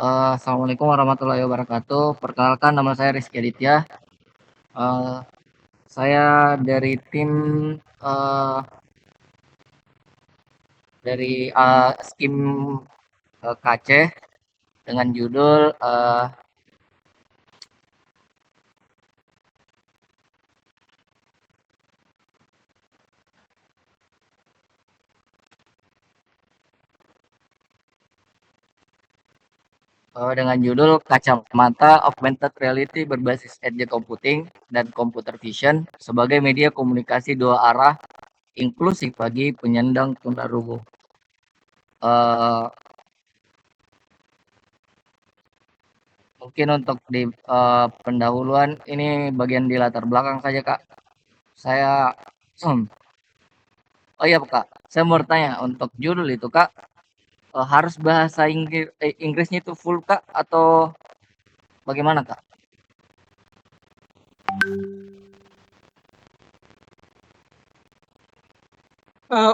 Assalamualaikum warahmatullahi wabarakatuh. Perkenalkan nama saya Rizky Aditya. Eh, saya dari tim eh, skim KC dengan judul Kacamata Augmented Reality berbasis Edge Computing dan Computer Vision sebagai media komunikasi dua arah inklusif bagi penyandang tunarungu. Eh, Mungkin untuk di pendahuluan ini bagian di latar belakang saja Kak. Saya Oh iya Kak, saya mau bertanya untuk judul itu Kak, harus bahasa Inggrisnya itu full Kak atau bagaimana Kak?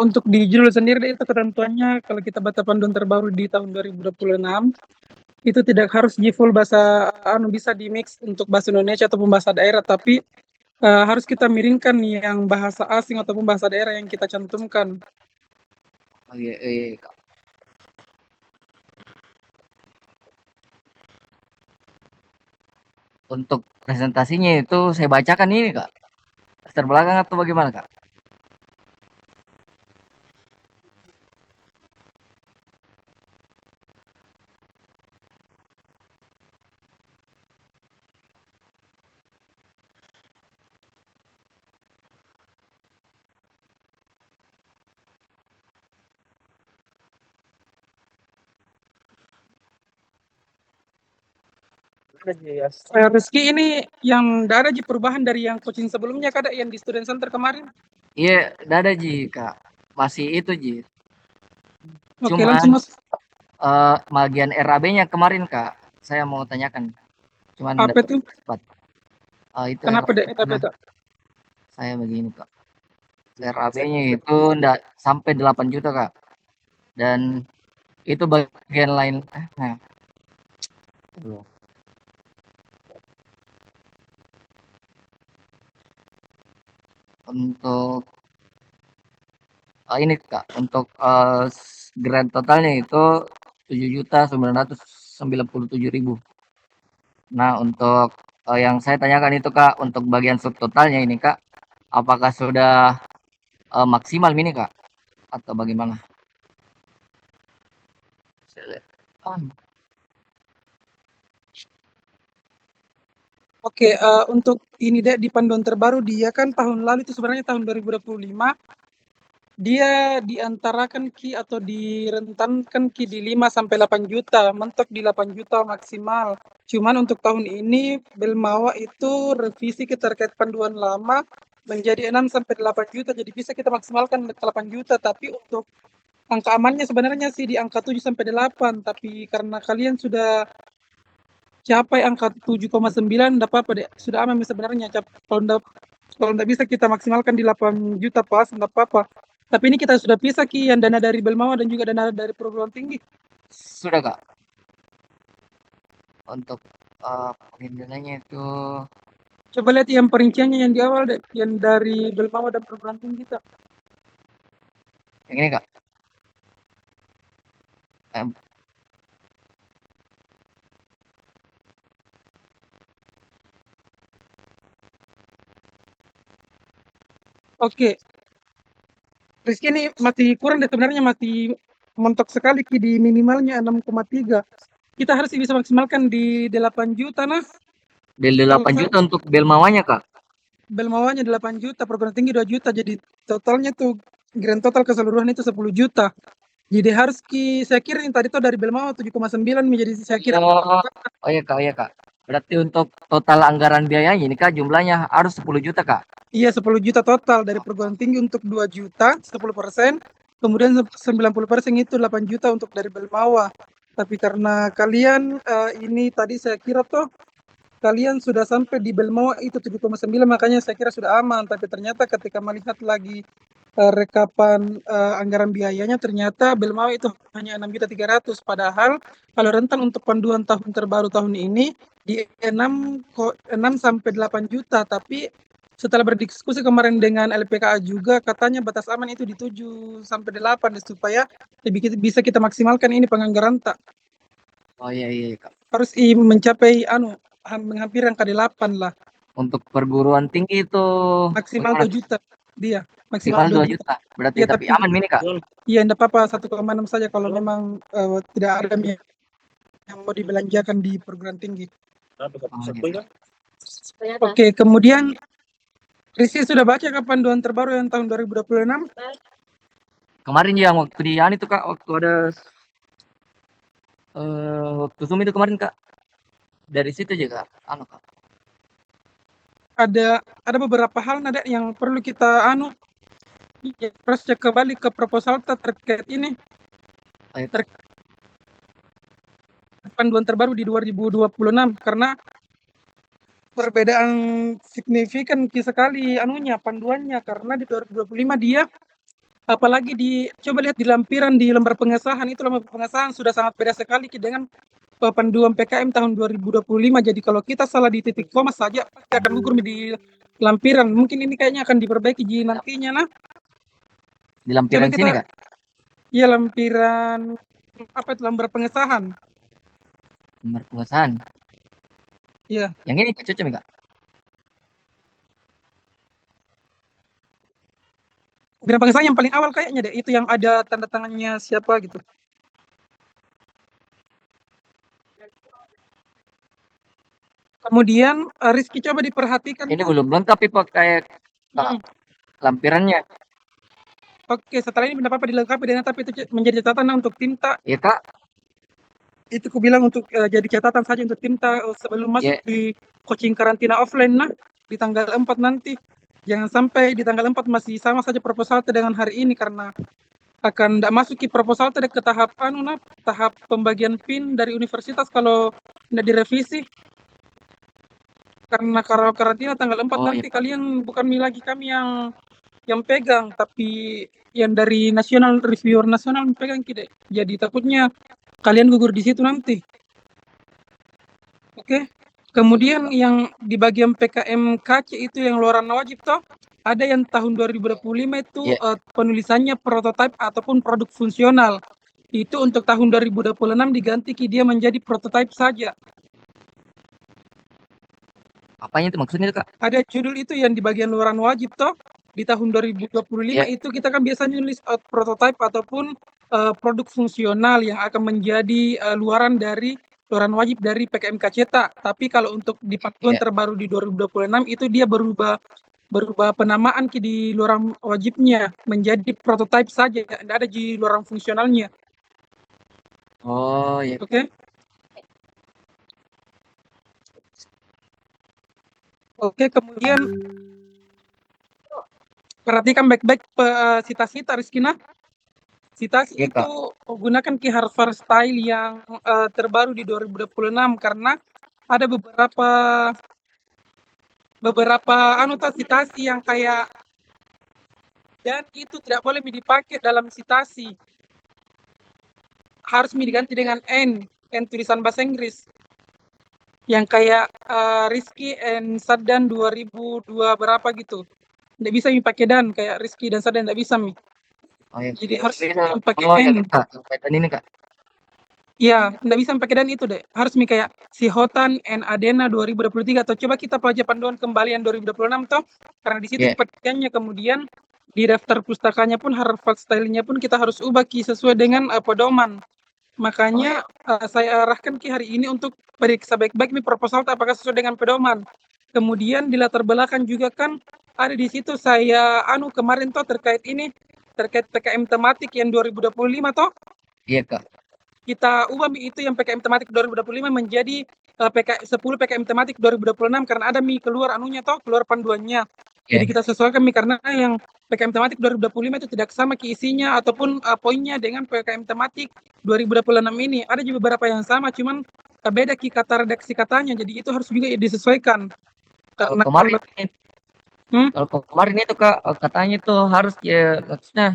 Untuk di judul sendiri itu ketentuannya kalau kita baca panduan terbaru di tahun 2026 itu tidak harus di full bahasa bisa di mix untuk bahasa Indonesia ataupun bahasa daerah, tapi harus kita miringkan yang bahasa asing ataupun bahasa daerah yang kita cantumkan. Oh iya, iya Kak. Untuk presentasinya itu saya bacakan ini Kak, latar belakang atau bagaimana Kak? Rizky, ini yang tidak ada perubahan dari yang coaching sebelumnya kada yang di student center kemarin? Iya, dada Ji Kak, masih itu Ji. Oke, Cuman langsung mas. bagian RAB-nya kemarin Kak, saya mau tanyakan, cuman Apa dapat itu? cepat. Itu Kenapa deh? RAB-nya saya begini Kak. RAB-nya itu enggak sampai 8 juta Kak. Dan itu bagian lain nah untuk ini Kak, untuk grand totalnya itu 7.997.000. Nah, untuk yang saya tanyakan itu Kak, untuk bagian subtotalnya ini Kak, apakah sudah maksimal ini Kak atau bagaimana? Saya lihat. Oke, untuk ini deh di panduan terbaru dia kan tahun lalu itu sebenarnya tahun 2025 dia diantarakan atau direntankan di 5 sampai 8 juta, mentok di 8 juta maksimal. Cuman untuk tahun ini Belmawa itu revisi terkait panduan lama menjadi 6 sampai 8 juta. Jadi bisa kita maksimalkan 8 juta, tapi untuk angka amannya sebenarnya sih di angka 7 sampai 8, tapi karena kalian sudah capai angka 7,9 enggak apa-apa deh. Sudah aman sebenarnya. Kalau enggak bisa kita maksimalkan di 8 juta pas enggak apa-apa. Tapi ini kita sudah pisah yang dana dari Belmawa dan juga dana dari perguruan tinggi. Sudah Kak. Untuk pengendaliannya itu Coba lihat yang perinciannya yang di awal deh, yang dari Belmawa dan perguruan tinggi kita. yang ini Kak. Eh, Oke, Rizky ini masih kurang deh sebenarnya, masih mentok sekali di minimalnya 6,3. Kita harus bisa maksimalkan di 8 juta nah. Del Kalau 8 juta untuk Belmawanya Kak. Belmawanya 8 juta, perguruan tinggi 2 juta, jadi totalnya tuh grand total keseluruhan itu 10 juta. Jadi harus saya kira yang tadi tuh dari Belmawa 7,9 menjadi saya kira. Oh iya Kak, oh iya Kak. Berarti untuk total anggaran biayanya ini Kak jumlahnya harus 10 juta Kak. Iya 10 juta total dari perguruan tinggi untuk 2 juta 10%, kemudian 90% itu 8 juta untuk dari Belmawa. Tapi karena kalian ini tadi saya kira tuh kalian sudah sampai di Belmoa itu 7,9, makanya saya kira sudah aman. Tapi ternyata ketika melihat lagi rekapan anggaran biayanya, ternyata Belmawa itu hanya 6.300.000. Padahal kalau rentan untuk panduan tahun terbaru tahun ini di 6 sampai 8 juta. Tapi setelah berdiskusi kemarin dengan LPKA juga, katanya batas aman itu di 7 sampai 8 supaya bisa kita maksimalkan ini penganggaran tak. Oh iya iya Kak. Harus mencapai menghampiri angka 8 lah. Untuk perguruan tinggi itu Maksimal 2 juta dia. maksimal 2 juta. Berarti Iya, tapi tapi aman ini Kak. iya enggak apa-apa 1,6 saja kalau memang tidak ada yang mau dibelanjakan di perguruan tinggi. Oke, kemudian Rizky sudah baca kan panduan terbaru yang tahun 2026? Kemarin yang waktu di itu Kak, waktu ada waktu Zoom itu kemarin Kak. Dari situ juga Kak. Ada beberapa hal nada yang perlu kita cross check kembali ke proposal terkait ini. Panduan terbaru di 2026 karena perbedaan signifikan sekali panduannya, karena di 2025 dia apalagi coba lihat di lembar pengesahan itu, lembar pengesahan sudah sangat beda sekali dengan panduan PKM tahun 2025. Jadi kalau kita salah di titik koma saja pasti akan gugur di lampiran. Mungkin ini kayaknya akan diperbaiki nantinya di lampiran sini Kak? Iya, lampiran lembar pengesahan. Lembar pengesahan? Iya. Yang ini cocok Kak? Lembar pengesahan yang paling awal kayaknya itu yang ada tanda tangannya siapa gitu. Kemudian Rizky coba diperhatikan. Ini belum lengkap pakai lampirannya. Oke, setelah ini tidak apa-apa dilengkapi dengan, tapi itu menjadi catatan untuk tinta. Iya Kak. Itu ku bilang untuk jadi catatan saja untuk tinta sebelum masuk di coaching karantina offline di tanggal 4 nanti. Jangan sampai di tanggal 4 masih sama saja proposal dengan hari ini, karena akan tidak masuk ke proposal ke tahap tahap pembagian PIN dari universitas kalau tidak direvisi. Karena karantina tanggal 4 nanti kalian bukan lagi kami yang pegang, tapi yang dari nasional, reviewer nasional pegang kita. Jadi takutnya kalian gugur di situ nanti. Oke. Kemudian yang di bagian PKM KC itu yang luaran wajib ada yang tahun 2025 itu penulisannya prototipe ataupun produk fungsional. Itu untuk tahun 2026 diganti dia menjadi prototipe saja. Apanya itu maksudnya Kak? Ada judul itu yang di bagian luaran wajib di tahun 2025 itu kita kan biasanya nulis prototipe ataupun produk fungsional yang akan menjadi luaran wajib dari PKMK cetak. Tapi kalau untuk di panduan terbaru di 2026 itu dia berubah penamaan di luaran wajibnya menjadi prototipe saja, tidak ada di luaran fungsionalnya. Oh iya. Oke. Oke, kemudian perhatikan baik-baik cita-cita Rizkina. Citasi itu gunakan Harvard style yang terbaru di 2026 karena ada beberapa citasi yang kayak, dan itu tidak boleh dipakai dalam citasi. Harus diganti dengan N tulisan bahasa Inggris. Yang kayak Rizky and Sadan 2002 berapa gitu. Tidak bisa pakai dan kayak Rizky dan Sadan tidak bisa Jadi harus pakai N. Ini Kak. Iya, tidak bisa pakai dan itu harus kayak si Hotan and Adena 2023 atau coba kita pelajari panduan kembali yang 2026 karena di situ pakaiannya. Kemudian di daftar pustakanya pun Harvard style-nya pun kita harus ubah sesuai dengan pedoman. Makanya saya arahkan hari ini untuk periksa baik-baik proposal apakah sesuai dengan pedoman. Kemudian di latar belakang juga kan ada di situ saya kemarin terkait PKM tematik yang 2025 Iya Kak. Kita ubah itu yang PKM tematik 2025 menjadi 10 PKM tematik 2026 karena ada keluar keluar panduannya. Jadi kita sesuaikan karena yang PKM tematik 2025 itu tidak sama isinya ataupun poinnya dengan PKM tematik 2026 ini. Ada juga beberapa yang sama, cuman beda ki kata redaksi katanya, jadi itu harus juga disesuaikan. Kalau Karena kemarin, hmm? kalau kemarin itu Kak, katanya itu harus ya maksudnya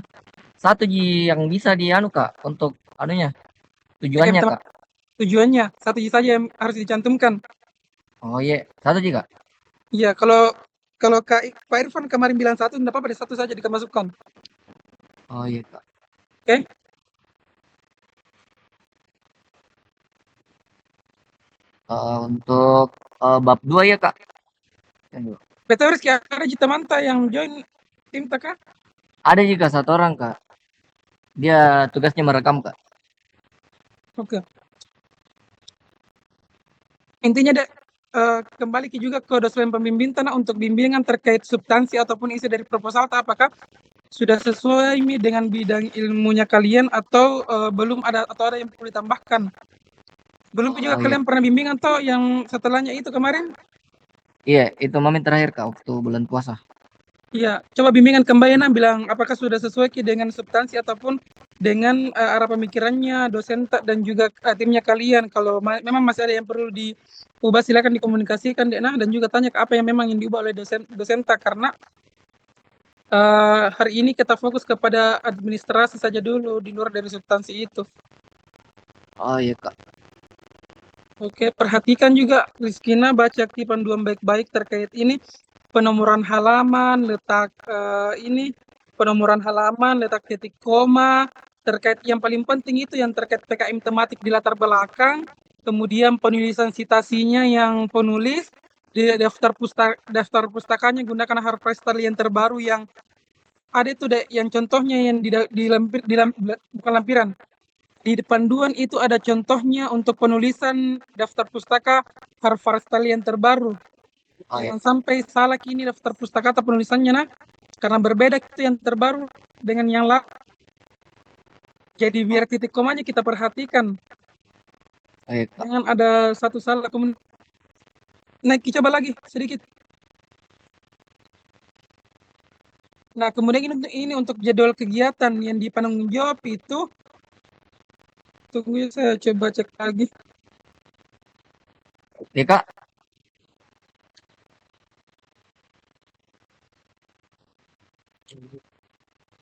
satu yang bisa dianu Kak untuk anunya PKM tujuannya Kak. tujuannya satu saja yang harus dicantumkan. Oh iya, satu Kak. Iya, kalau kalau Pak Irfan kemarin bilang satu, tidak apa-apa, satu saja dimasukkan. Oh iya Kak. Oke? Untuk bab 2 ya Kak. Betul, Rizky, ada Jita Manta yang join tim Taka? Ada juga satu orang Kak. Dia tugasnya merekam Kak. Oke. Intinya dek, kembali juga ke dosen pembimbing tanah untuk bimbingan terkait substansi ataupun isi dari proposal, apakah sudah sesuai dengan bidang ilmunya kalian atau belum ada atau ada yang perlu ditambahkan? Belum juga Oh iya. kalian pernah bimbingan toh yang setelahnya itu kemarin? Iya, itu momen terakhir Kak waktu bulan puasa. Iya, coba bimbingan kembali bilang apakah sudah sesuai dengan substansi ataupun dengan arah pemikirannya dosen dan juga timnya kalian. Kalau memang masih ada yang perlu diubah, silakan dikomunikasikan dek dan juga tanya ke apa yang memang yang diubah oleh dosen karena hari ini kita fokus kepada administrasi saja dulu di luar dari substansi itu. Oh iya Kak. Oke, perhatikan juga Rizkina baca aktif panduan baik-baik terkait ini. Penomoran halaman, letak penomoran halaman, letak titik koma, terkait yang paling penting itu yang terkait PKM tematik di latar belakang, kemudian penulisan citasinya yang penulis, di daftar pustakanya gunakan harvester yang terbaru yang ada itu deh, yang contohnya yang bukan lampiran. Di panduan itu ada contohnya untuk penulisan daftar pustaka harvester yang terbaru. Oh iya. Jangan sampai salah kini daftar pustaka atau penulisannya karena berbeda itu yang terbaru dengan yang lama. Jadi biar titik komanya kita perhatikan. Oh iya Kak. Jangan ada satu salah. Naik coba lagi sedikit. Nah, kemudian ini untuk jadwal kegiatan yang dipenanggung jawab itu, tunggu saya coba cek lagi. Iya Kak.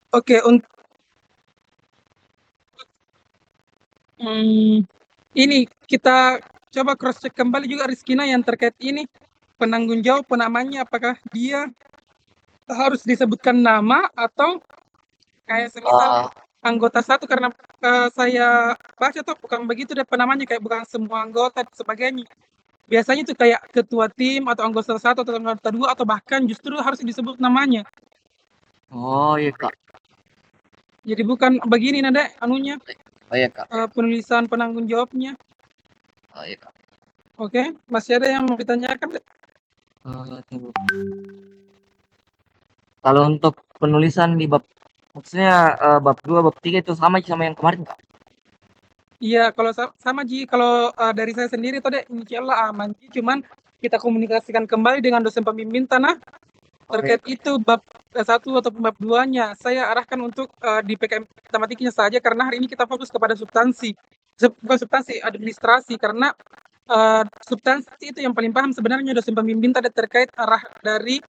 Oke, untuk ini kita coba cross check kembali juga Rizkina yang terkait ini penanggung jawab namanya apakah dia harus disebutkan nama atau kayak semisal anggota satu karena saya baca tuh bukan begitu deh namanya kayak bukan semua anggota dan sebagainya. Biasanya itu kayak ketua tim atau anggota satu atau anggota dua atau bahkan justru harus disebut namanya. Oh iya Kak. Jadi bukan begini nada anunya Oh iya Kak. penulisan penanggung jawabnya. Oh iya Kak. Oke, masih ada yang mau ditanyakan? Tunggu. Kalau untuk penulisan di bab maksudnya bab 2, bab 3 itu sama yang kemarin Kak? Iya, kalau sama Ji, kalau dari saya sendiri tuh deh, insyaallah aman Ji, cuman kita komunikasikan kembali dengan dosen pembimbing tanah terkait itu bab 1 atau bab 2-nya. Saya arahkan untuk di PKM tematiknya saja karena hari ini kita fokus kepada substansi. Bukan substansi, administrasi karena substansi itu yang paling paham sebenarnya dosen pembimbing tadi terkait arah dari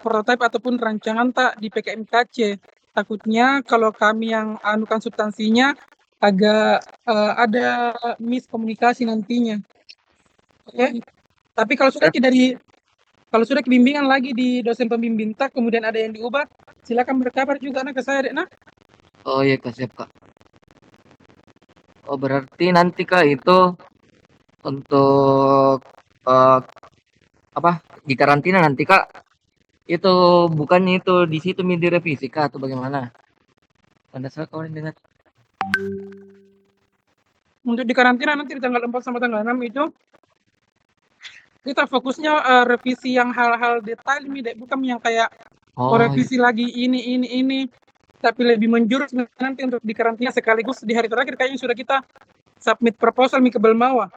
prototipe ataupun rancangan tak di PKMKC. Takutnya kalau kami yang anukan substansinya agak ada miskomunikasi nantinya. Oke. Tapi kalau sudah kebimbingan lagi di dosen pembimbing tak kemudian ada yang diubah, silakan berkabar juga ke saya dek nah. Oh iya Kak, siap Kak. Oh berarti nanti Kak itu untuk apa di karantina nanti Kak itu bukannya itu di situ direvisi Kak atau bagaimana? Pada saat kalian dengar. Untuk di karantina nanti di tanggal 4 sampai tanggal 6 itu kita fokusnya revisi yang hal-hal detail nih dek, bukan yang kayak revisi lagi ini tapi lebih menjurus nanti untuk di karantina sekaligus di hari terakhir kayaknya sudah kita submit proposal ke Belmawa.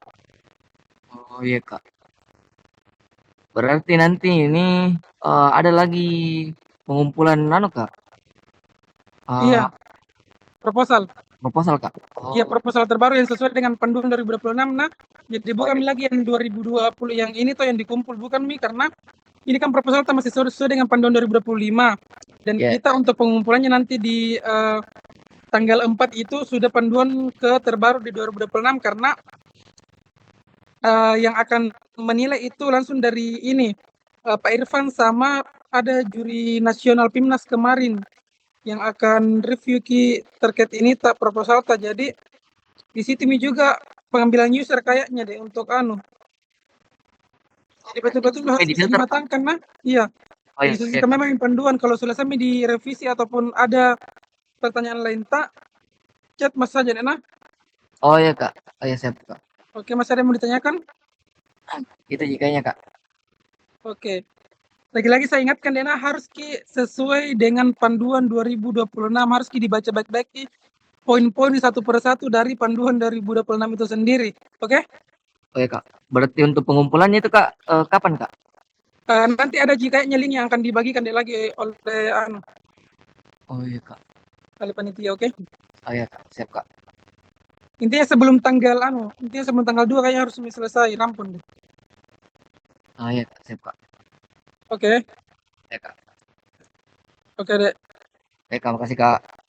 Oh iya Kak. Berarti nanti ini ada lagi pengumpulan Kak. Iya, proposal. Proposal, Kak? Iya, Oh, proposal terbaru yang sesuai dengan panduan 2026. Nah, jadi oh bukan iya. lagi yang 2020 yang ini tuh yang dikumpul, bukan Mi, karena ini kan proposal masih sesuai dengan panduan 2025. Dan Ya, kita untuk pengumpulannya nanti di tanggal 4 itu sudah panduan ke terbaru di 2026 karena yang akan menilai itu langsung dari ini Pak Irfan sama ada juri nasional Pimnas kemarin yang akan review terkait ini tak proposal tak. Jadi di situ Mi juga pengambilan user kayaknya deh untuk jadi betul-betul harus di bisa filter, Kak? dimatangkan. Nah iya, Oh iya, jadi iya, sistem Kak. memang panduan kalau selesai Mi direvisi ataupun ada pertanyaan lain tak chat Mas saja deh. Nah Oh iya, Kak. Oh iya, siap, Kak. oke, Mas ada yang mau ditanyakan? Itu jikanya, Kak. Oke, lagi-lagi saya ingatkan Dena harus sesuai dengan panduan 2026, harus dibaca baik-baik poin-poin satu persatu dari panduan 2026 itu sendiri. Oke? Oh iya, Kak. Berarti untuk pengumpulannya itu, Kak, kapan, Kak? Nanti ada kayaknya link yang akan dibagikan deh lagi oleh Oh iya, Kak. oleh panitia. Oke? Oh iya, Kak. Siap, Kak. Intinya sebelum tanggal 2 kayaknya harus selesai rampung deh. Oh iya, Kak. Siap, Kak. Oke? Ya, Kak. Oke deh. Baik, Kak. Makasih, Kak.